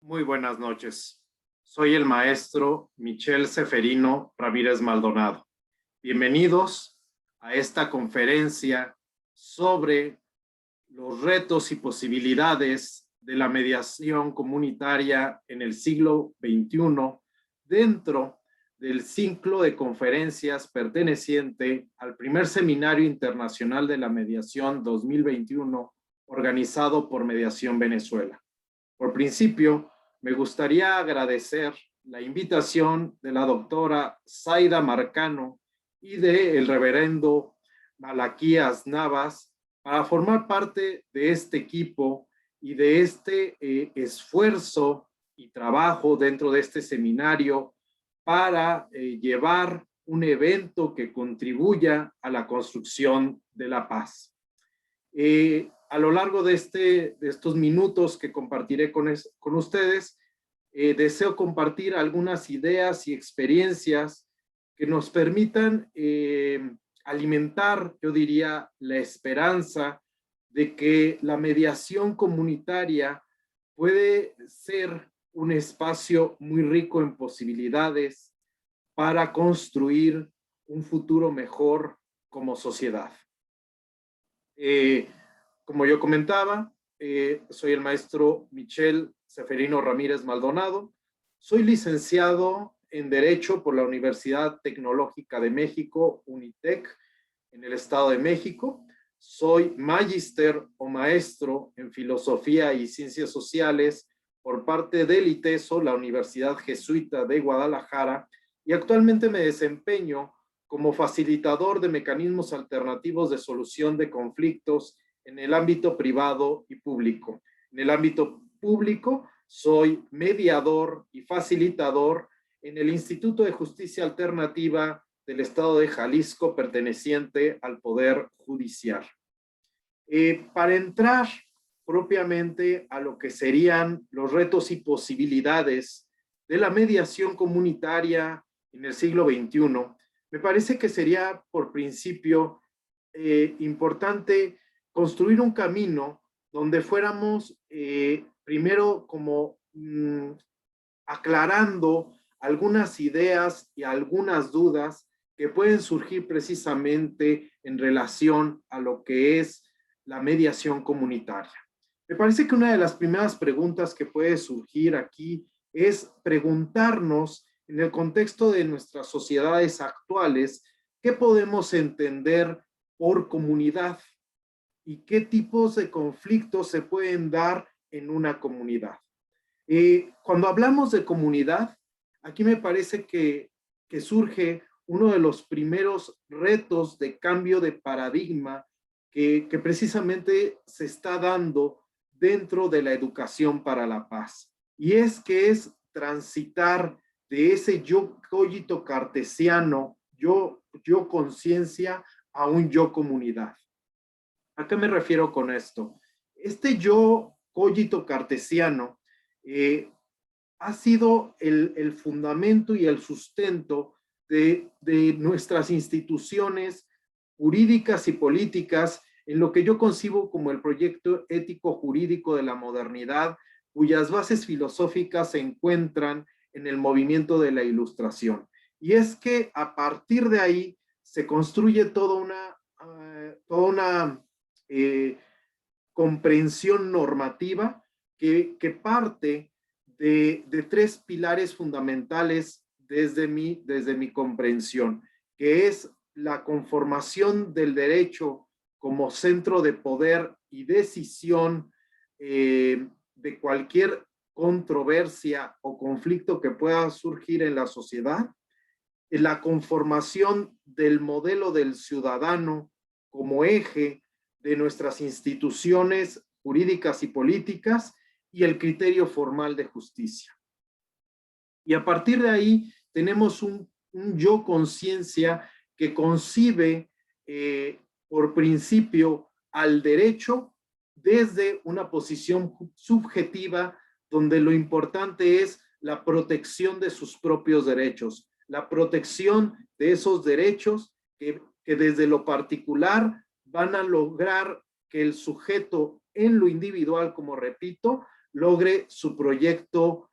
Muy buenas noches. Soy el maestro Michel Seferino Ramírez Maldonado. Bienvenidos a esta conferencia sobre los retos y posibilidades de la mediación comunitaria en el siglo XXI dentro del ciclo de conferencias perteneciente al primer Seminario Internacional de la Mediación 2021 organizado por Mediación Venezuela. Por principio, me gustaría agradecer la invitación de la doctora Zaida Marcano y del reverendo Malaquías Navas para formar parte de este equipo y de este esfuerzo y trabajo dentro de este seminario para llevar un evento que contribuya a la construcción de la paz. A lo largo de estos minutos que compartiré con ustedes, deseo compartir algunas ideas y experiencias que nos permitan alimentar, yo diría, la esperanza de que la mediación comunitaria puede ser un espacio muy rico en posibilidades para construir un futuro mejor como sociedad. Como yo comentaba, soy el maestro Michel Seferino Ramírez Maldonado. Soy licenciado en Derecho por la Universidad Tecnológica de México, UNITEC, en el Estado de México. Soy magíster o maestro en Filosofía y Ciencias Sociales por parte del ITESO, la Universidad Jesuita de Guadalajara, y actualmente me desempeño como facilitador de mecanismos alternativos de solución de conflictos en el ámbito privado y público. En el ámbito público soy mediador y facilitador en el Instituto de Justicia Alternativa del Estado de Jalisco, perteneciente al Poder Judicial. Para entrar propiamente a lo que serían los retos y posibilidades de la mediación comunitaria en el siglo XXI, me parece que sería por principio importante construir un camino donde fuéramos primero como aclarando algunas ideas y algunas dudas que pueden surgir precisamente en relación a lo que es la mediación comunitaria. Me parece que una de las primeras preguntas que puede surgir aquí es preguntarnos en el contexto de nuestras sociedades actuales, ¿qué podemos entender por comunidad? ¿Y qué tipos de conflictos se pueden dar en una comunidad? Cuando hablamos de comunidad, aquí me parece que surge uno de los primeros retos de cambio de paradigma que precisamente se está dando dentro de la educación para la paz. Y es que es transitar de ese yo cogito cartesiano, yo conciencia, a un yo comunidad. ¿A qué me refiero con esto? Este yo cogito cartesiano ha sido el fundamento y el sustento de nuestras instituciones jurídicas y políticas en lo que yo concibo como el proyecto ético jurídico de la modernidad, cuyas bases filosóficas se encuentran en el movimiento de la Ilustración. Y es que a partir de ahí se construye toda una comprensión normativa que parte de tres pilares fundamentales desde mi comprensión, que es la conformación del derecho como centro de poder y decisión de cualquier controversia o conflicto que pueda surgir en la sociedad, la conformación del modelo del ciudadano como eje de nuestras instituciones jurídicas y políticas y el criterio formal de justicia. Y a partir de ahí tenemos un yo conciencia que concibe por principio al derecho desde una posición subjetiva donde lo importante es la protección de sus propios derechos, la protección de esos derechos que desde lo particular van a lograr que el sujeto en lo individual, como repito, logre su proyecto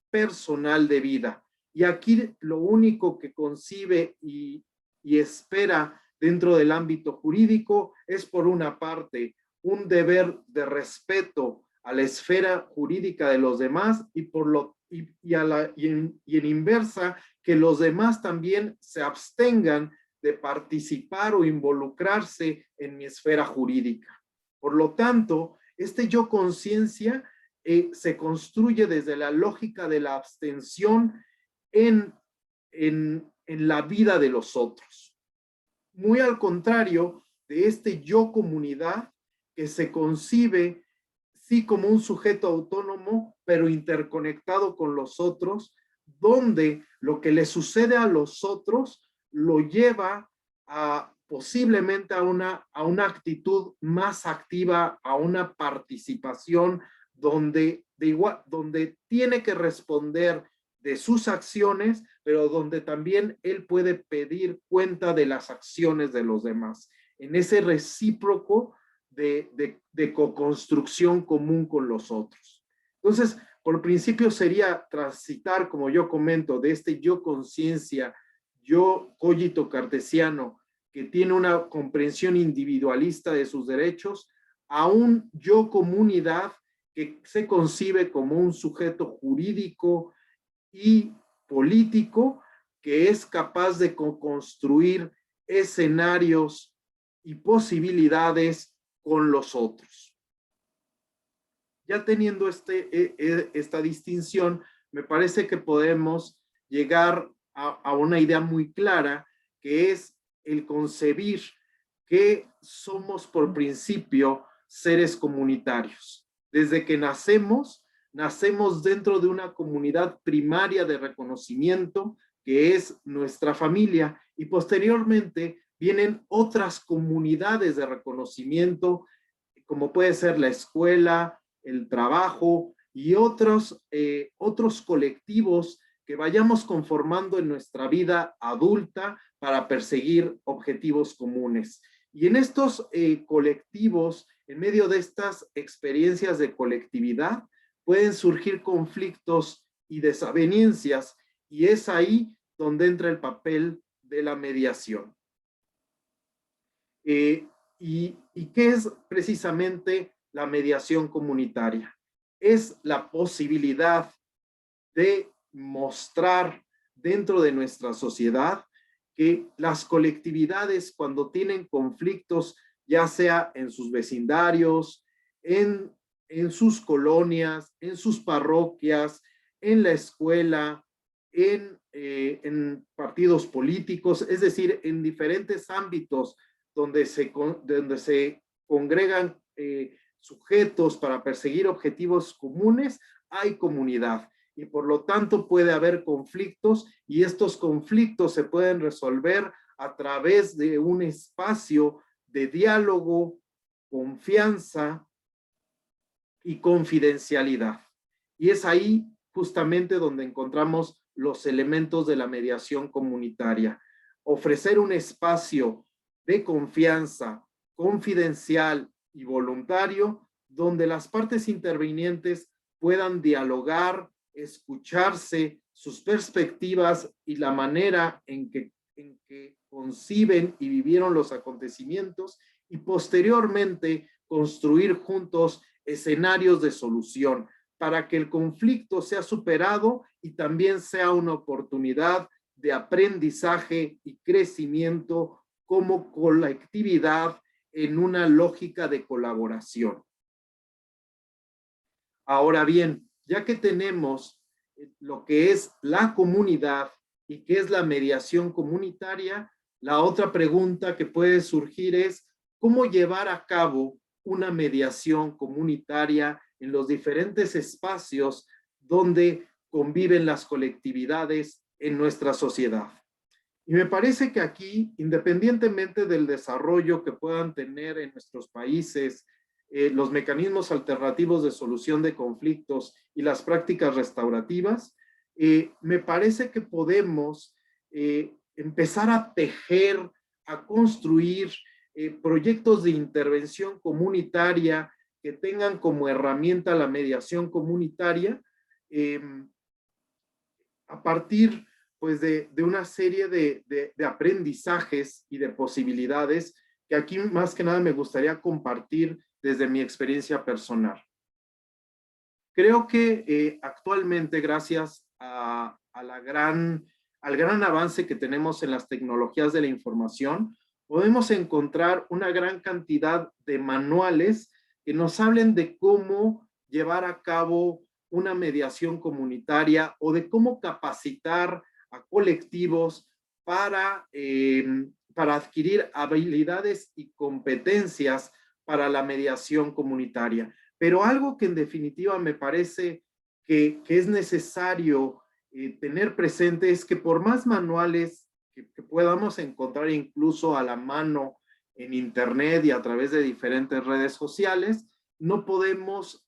personal de vida. Y aquí lo único que concibe y espera dentro del ámbito jurídico es, por una parte, un deber de respeto a la esfera jurídica de los demás y en inversa, que los demás también se abstengan de participar o involucrarse en mi esfera jurídica. Por lo tanto, este yo conciencia se construye desde la lógica de la abstención en la vida de los otros. Muy al contrario de este yo comunidad que se concibe sí como un sujeto autónomo, pero interconectado con los otros, donde lo que le sucede a los otros lo lleva a posiblemente a una actitud más activa, a una participación donde tiene que responder de sus acciones, pero donde también él puede pedir cuenta de las acciones de los demás, en ese recíproco de co-construcción común con los otros. Entonces, por principio sería transitar, como yo comento, de este yo conciencia, yo cogito cartesiano, que tiene una comprensión individualista de sus derechos, a un yo comunidad que se concibe como un sujeto jurídico y político que es capaz de construir escenarios y posibilidades con los otros. Ya teniendo esta distinción, me parece que podemos llegar a una idea muy clara, que es el concebir que somos por principio seres comunitarios. Desde que nacemos dentro de una comunidad primaria de reconocimiento que es nuestra familia, y posteriormente vienen otras comunidades de reconocimiento, como puede ser la escuela, el trabajo y otros colectivos que vayamos conformando en nuestra vida adulta para perseguir objetivos comunes. Y en estos colectivos, en medio de estas experiencias de colectividad, pueden surgir conflictos y desavenencias, y es ahí donde entra el papel de la mediación. ¿Y qué es precisamente la mediación comunitaria? Es la posibilidad de mostrar dentro de nuestra sociedad que las colectividades, cuando tienen conflictos, ya sea en sus vecindarios, en sus colonias, en sus parroquias, en la escuela, en partidos políticos, es decir, en diferentes ámbitos donde se congregan sujetos para perseguir objetivos comunes, hay comunidad. Y por lo tanto puede haber conflictos, y estos conflictos se pueden resolver a través de un espacio de diálogo, confianza y confidencialidad. Y es ahí justamente donde encontramos los elementos de la mediación comunitaria. Ofrecer un espacio de confianza, confidencial y voluntario, donde las partes intervinientes puedan dialogar, escucharse sus perspectivas y la manera en que conciben y vivieron los acontecimientos, y posteriormente construir juntos escenarios de solución para que el conflicto sea superado y también sea una oportunidad de aprendizaje y crecimiento como colectividad en una lógica de colaboración. Ahora bien, ya que tenemos lo que es la comunidad y qué es la mediación comunitaria, la otra pregunta que puede surgir es cómo llevar a cabo una mediación comunitaria en los diferentes espacios donde conviven las colectividades en nuestra sociedad. Y me parece que aquí, independientemente del desarrollo que puedan tener en nuestros países, los mecanismos alternativos de solución de conflictos y las prácticas restaurativas, me parece que podemos empezar a tejer, a construir proyectos de intervención comunitaria que tengan como herramienta la mediación comunitaria a partir pues de una serie de aprendizajes y de posibilidades que aquí más que nada me gustaría compartir desde mi experiencia personal. Creo que actualmente, gracias al gran avance que tenemos en las tecnologías de la información, podemos encontrar una gran cantidad de manuales que nos hablen de cómo llevar a cabo una mediación comunitaria o de cómo capacitar a colectivos para adquirir habilidades y competencias para la mediación comunitaria. Pero algo que en definitiva me parece que es necesario tener presente es que por más manuales que podamos encontrar incluso a la mano en internet y a través de diferentes redes sociales, no podemos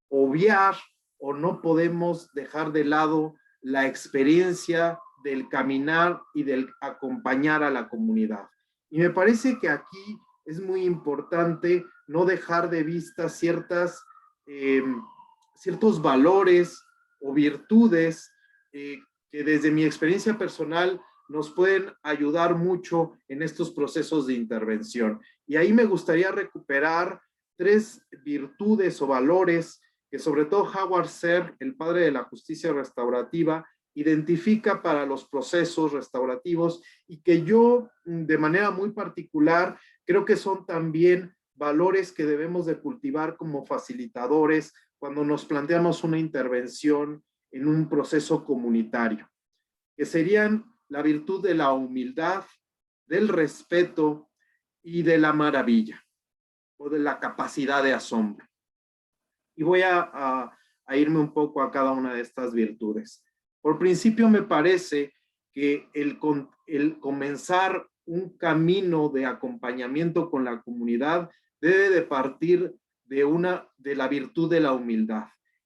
obviar o no podemos dejar de lado la experiencia del caminar y del acompañar a la comunidad. Y me parece que aquí es muy importante no dejar de vista ciertos valores o virtudes que desde mi experiencia personal nos pueden ayudar mucho en estos procesos de intervención. Y ahí me gustaría recuperar 3 virtudes o valores que sobre todo Howard Serr, el padre de la justicia restaurativa, identifica para los procesos restaurativos y que yo de manera muy particular creo que son también valores que debemos de cultivar como facilitadores cuando nos planteamos una intervención en un proceso comunitario, que serían la virtud de la humildad, del respeto y de la maravilla o de la capacidad de asombro. Y voy a irme un poco a cada una de estas virtudes. Por principio me parece que el comenzar un camino de acompañamiento con la comunidad debe de partir de la virtud de la humildad.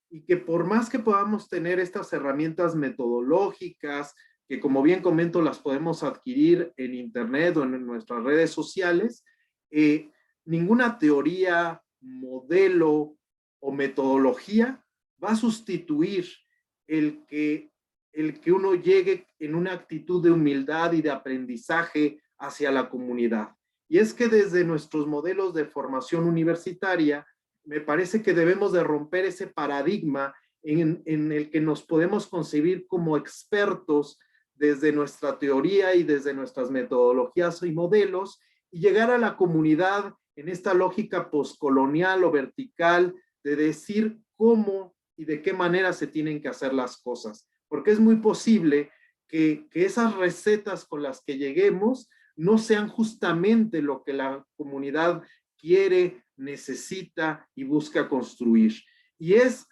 Y que por más que podamos tener estas herramientas metodológicas, que como bien comento las podemos adquirir en internet o en nuestras redes sociales, ninguna teoría, modelo o metodología va a sustituir el que uno llegue en una actitud de humildad y de aprendizaje hacia la comunidad. Y es que desde nuestros modelos de formación universitaria, me parece que debemos de romper ese paradigma en el que nos podemos concebir como expertos desde nuestra teoría y desde nuestras metodologías y modelos y llegar a la comunidad en esta lógica postcolonial o vertical de decir cómo y de qué manera se tienen que hacer las cosas. Porque es muy posible que esas recetas con las que lleguemos no sean justamente lo que la comunidad quiere, necesita y busca construir. Y es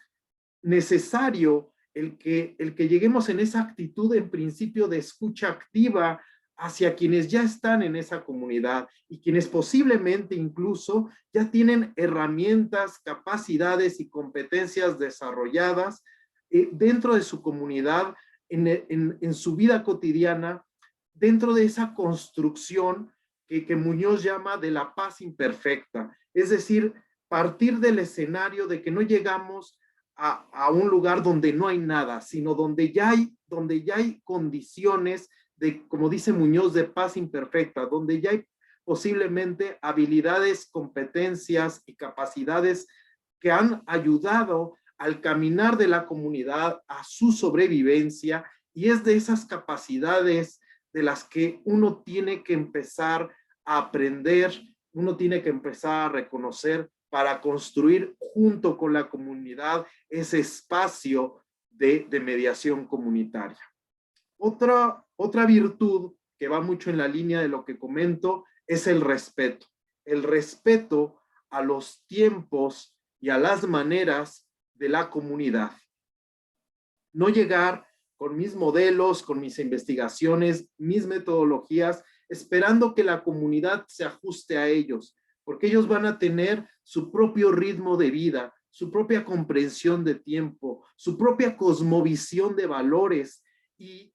necesario el que lleguemos en esa actitud en principio de escucha activa hacia quienes ya están en esa comunidad y quienes posiblemente incluso ya tienen herramientas, capacidades y competencias desarrolladas dentro de su comunidad, en su vida cotidiana, dentro de esa construcción que Muñoz llama de la paz imperfecta. Es decir, partir del escenario de que no llegamos a un lugar donde no hay nada, sino donde ya hay condiciones de, como dice Muñoz, de paz imperfecta, donde ya hay posiblemente habilidades, competencias y capacidades que han ayudado al caminar de la comunidad a su sobrevivencia, y es de esas capacidades de las que uno tiene que empezar a aprender, uno tiene que empezar a reconocer para construir junto con la comunidad ese espacio de mediación comunitaria. Otra virtud que va mucho en la línea de lo que comento es el respeto. El respeto a los tiempos y a las maneras de la comunidad. No llegar con mis modelos, con mis investigaciones, mis metodologías, esperando que la comunidad se ajuste a ellos, porque ellos van a tener su propio ritmo de vida, su propia comprensión de tiempo, su propia cosmovisión de valores, y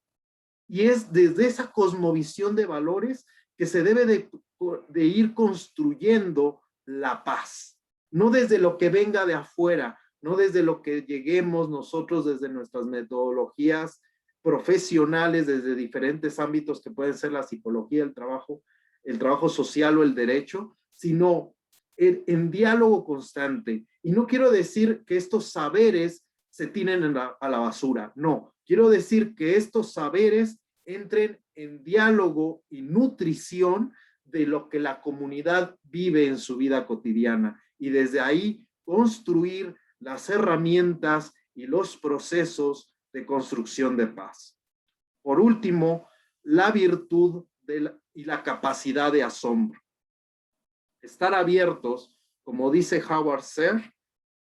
es desde esa cosmovisión de valores que se debe de ir construyendo la paz, no desde lo que venga de afuera, no desde lo que lleguemos nosotros desde nuestras metodologías profesionales, desde diferentes ámbitos que pueden ser la psicología, el trabajo social o el derecho, sino en diálogo constante. Y no quiero decir que estos saberes se tiren a la basura, no, quiero decir que estos saberes entren en diálogo y nutrición de lo que la comunidad vive en su vida cotidiana y desde ahí construir las herramientas y los procesos de construcción de paz. Por último, la virtud y la capacidad de asombro. Estar abiertos, como dice Howard Serr,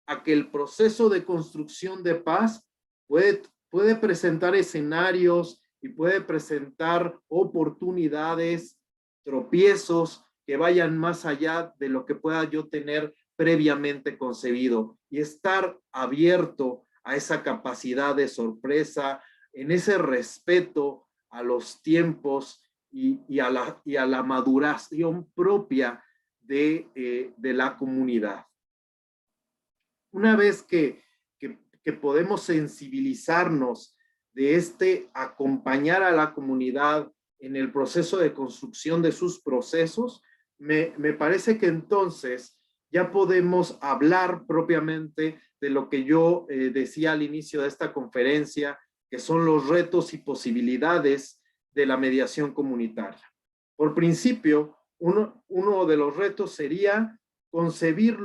a que el proceso de construcción de paz puede presentar escenarios y puede presentar oportunidades, tropiezos que vayan más allá de lo que pueda yo tener previamente concebido y estar abierto a esa capacidad de sorpresa, en ese respeto a los tiempos y a la maduración propia de la comunidad. Una vez que podemos sensibilizarnos de acompañar a la comunidad en el proceso de construcción de sus procesos, me parece que entonces ya podemos hablar propiamente de lo que yo decía al inicio de esta conferencia, que son los retos y posibilidades de la mediación comunitaria. Por principio, uno de los retos sería concebir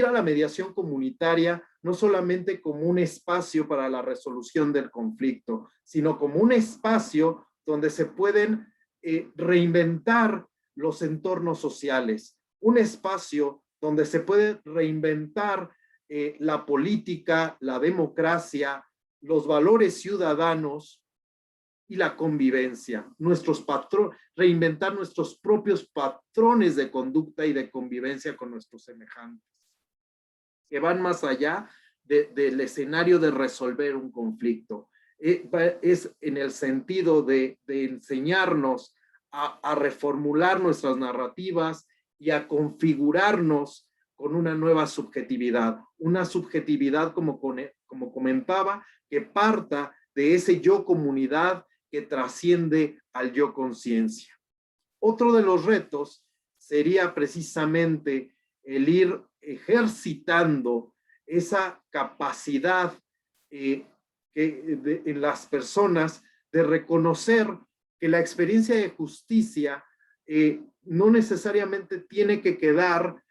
a la mediación comunitaria no solamente como un espacio para la resolución del conflicto, sino como un espacio donde se pueden reinventar los entornos sociales, un espacio donde se puede reinventar la política, la democracia, los valores ciudadanos y la convivencia, reinventar nuestros propios patrones de conducta y de convivencia con nuestros semejantes, que van más allá del escenario de resolver un conflicto. Es en el sentido de enseñarnos a reformular nuestras narrativas y a configurarnos con una nueva subjetividad, como comentaba, que parta de ese yo comunidad que trasciende al yo conciencia. Otro de los retos sería precisamente el ir ejercitando esa capacidad en las personas de reconocer que la experiencia de justicia no necesariamente tiene que quedar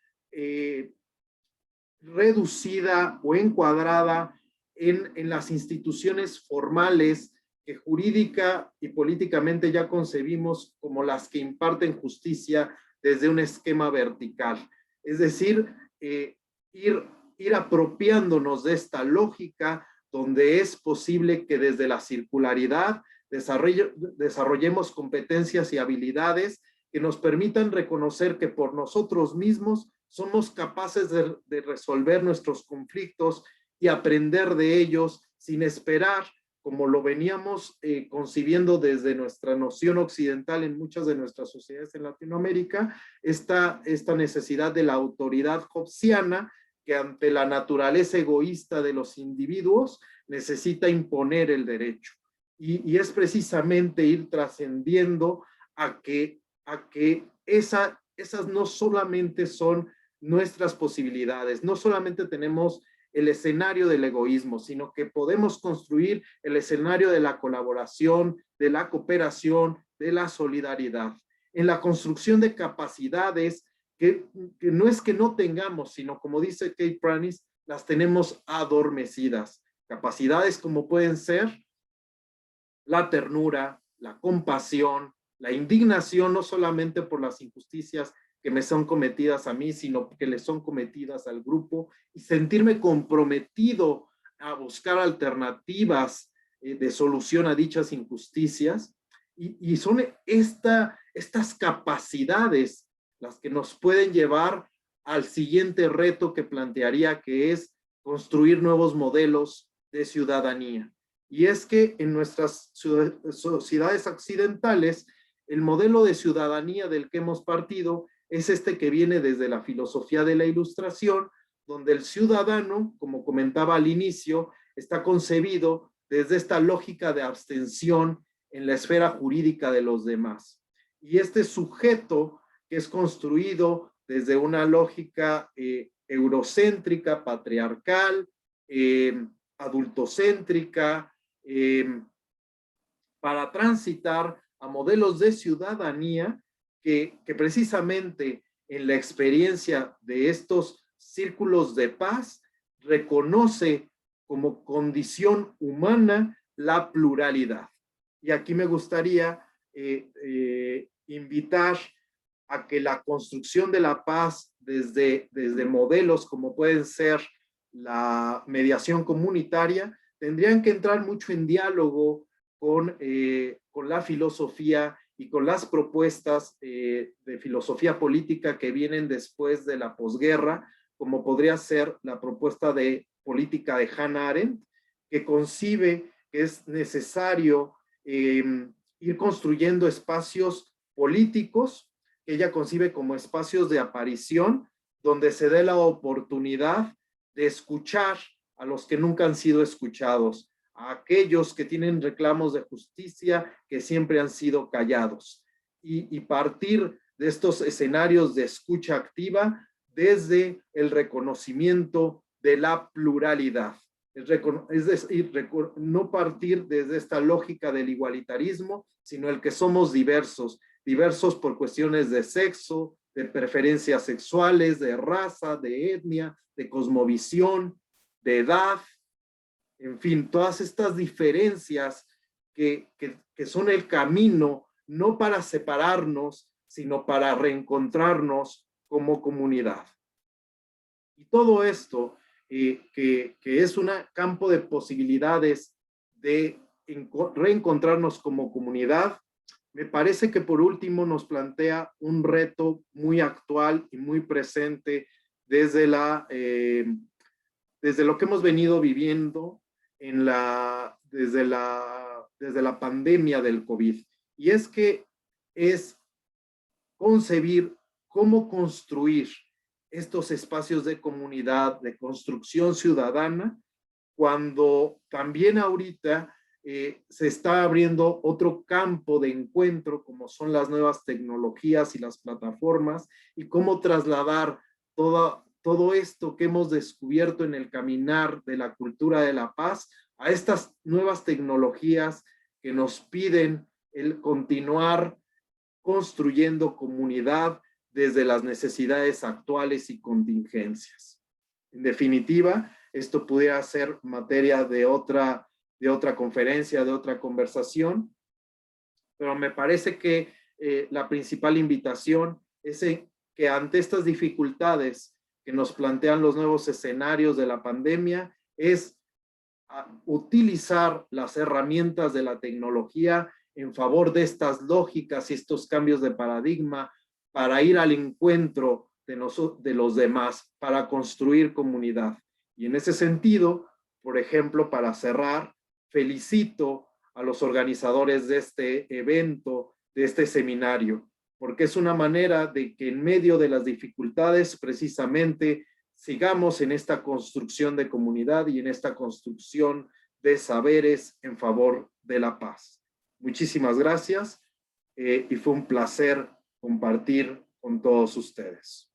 reducida o encuadrada en las instituciones formales que jurídica y políticamente ya concebimos como las que imparten justicia desde un esquema vertical. Es decir, ir apropiándonos de esta lógica donde es posible que desde la circularidad desarrollemos competencias y habilidades que nos permitan reconocer que por nosotros mismos somos capaces de resolver nuestros conflictos y aprender de ellos sin esperar, como lo veníamos concibiendo desde nuestra noción occidental en muchas de nuestras sociedades en Latinoamérica, esta necesidad de la autoridad hobbesiana que ante la naturaleza egoísta de los individuos necesita imponer el derecho. Y es precisamente ir trascendiendo a que esas no solamente son nuestras posibilidades, no solamente tenemos el escenario del egoísmo, sino que podemos construir el escenario de la colaboración, de la cooperación, de la solidaridad, en la construcción de capacidades que no es que no tengamos, sino como dice Kate Pranis, las tenemos adormecidas. Capacidades como pueden ser la ternura, la compasión, la indignación, no solamente por las injusticias que me son cometidas a mí, sino que le son cometidas al grupo, y sentirme comprometido a buscar alternativas de solución a dichas injusticias. Y son estas capacidades las que nos pueden llevar al siguiente reto que plantearía, que es construir nuevos modelos de ciudadanía. Y es que en nuestras sociedades occidentales, el modelo de ciudadanía del que hemos partido es este que viene desde la filosofía de la Ilustración, donde el ciudadano, como comentaba al inicio, está concebido desde esta lógica de abstención en la esfera jurídica de los demás. Y este sujeto que es construido desde una lógica eurocéntrica, patriarcal, adultocéntrica, para transitar a modelos de ciudadanía que precisamente en la experiencia de estos círculos de paz reconoce como condición humana la pluralidad. Y aquí me gustaría invitar a que la construcción de la paz desde modelos como pueden ser la mediación comunitaria, tendrían que entrar mucho en diálogo con la filosofía y con las propuestas de filosofía política que vienen después de la posguerra, como podría ser la propuesta de política de Hannah Arendt, que concibe que es necesario ir construyendo espacios políticos que ella concibe como espacios de aparición, donde se dé la oportunidad de escuchar a los que nunca han sido escuchados, a aquellos que tienen reclamos de justicia que siempre han sido callados, y partir de estos escenarios de escucha activa desde el reconocimiento de la pluralidad. Es decir, no partir desde esta lógica del igualitarismo, sino el que somos diversos, diversos por cuestiones de sexo, de preferencias sexuales, de raza, de etnia, de cosmovisión, de edad, en fin, todas estas diferencias que son el camino, no para separarnos, sino para reencontrarnos como comunidad. Y todo esto, que es un campo de posibilidades de reencontrarnos como comunidad, me parece que por último nos plantea un reto muy actual y muy presente desde lo que hemos venido viviendo desde la pandemia del COVID. Y es que es concebir cómo construir estos espacios de comunidad, de construcción ciudadana, cuando también ahorita se está abriendo otro campo de encuentro, como son las nuevas tecnologías y las plataformas, y cómo trasladar todo esto que hemos descubierto en el caminar de la cultura de la paz a estas nuevas tecnologías que nos piden el continuar construyendo comunidad desde las necesidades actuales y contingencias. En definitiva, esto pudiera ser materia de otra conferencia, de otra conversación, pero me parece que la principal invitación es que ante estas dificultades que nos plantean los nuevos escenarios de la pandemia, es utilizar las herramientas de la tecnología en favor de estas lógicas y estos cambios de paradigma para ir al encuentro de los demás, para construir comunidad. Y en ese sentido, por ejemplo, para cerrar, felicito a los organizadores de este evento, de este seminario, porque es una manera de que en medio de las dificultades, precisamente, sigamos en esta construcción de comunidad y en esta construcción de saberes en favor de la paz. Muchísimas gracias y fue un placer compartir con todos ustedes.